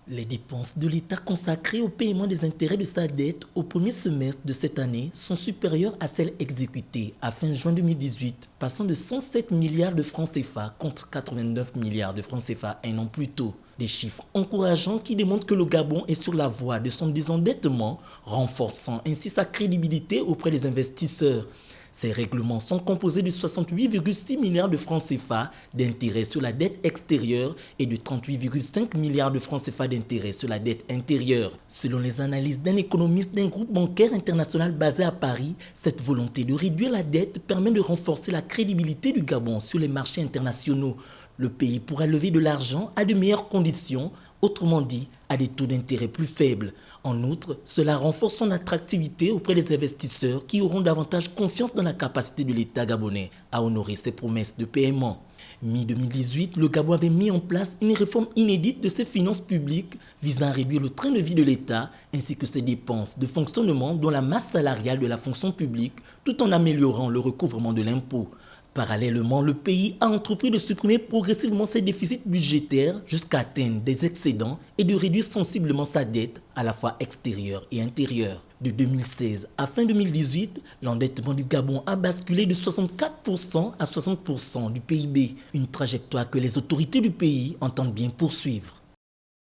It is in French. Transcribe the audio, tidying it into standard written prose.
Les dépenses de l'État consacrées au paiement des intérêts de sa dette au premier semestre de cette année sont supérieures à celles exécutées à fin juin 2018, passant de 107 milliards de francs CFA contre 89 milliards de francs CFA un an plus tôt. Des chiffres encourageants qui démontrent que le Gabon est sur la voie de son désendettement, renforçant ainsi sa crédibilité auprès des investisseurs. Ces règlements sont composés de 68,6 milliards de francs CFA d'intérêts sur la dette extérieure et de 38,5 milliards de francs CFA d'intérêts sur la dette intérieure. Selon les analyses d'un économiste d'un groupe bancaire international basé à Paris, cette volonté de réduire la dette permet de renforcer la crédibilité du Gabon sur les marchés internationaux. Le pays pourra lever de l'argent à de meilleures conditions, autrement dit, à des taux d'intérêt plus faibles. En outre, cela renforce son attractivité auprès des investisseurs qui auront davantage confiance dans la capacité de l'État gabonais à honorer ses promesses de paiement. Mi-2018, le Gabon avait mis en place une réforme inédite de ses finances publiques visant à réduire le train de vie de l'État ainsi que ses dépenses de fonctionnement dont la masse salariale de la fonction publique tout en améliorant le recouvrement de l'impôt. Parallèlement, le pays a entrepris de supprimer progressivement ses déficits budgétaires jusqu'à atteindre des excédents et de réduire sensiblement sa dette à la fois extérieure et intérieure. De 2016 à fin 2018, l'endettement du Gabon a basculé de 64% à 60% du PIB, une trajectoire que les autorités du pays entendent bien poursuivre.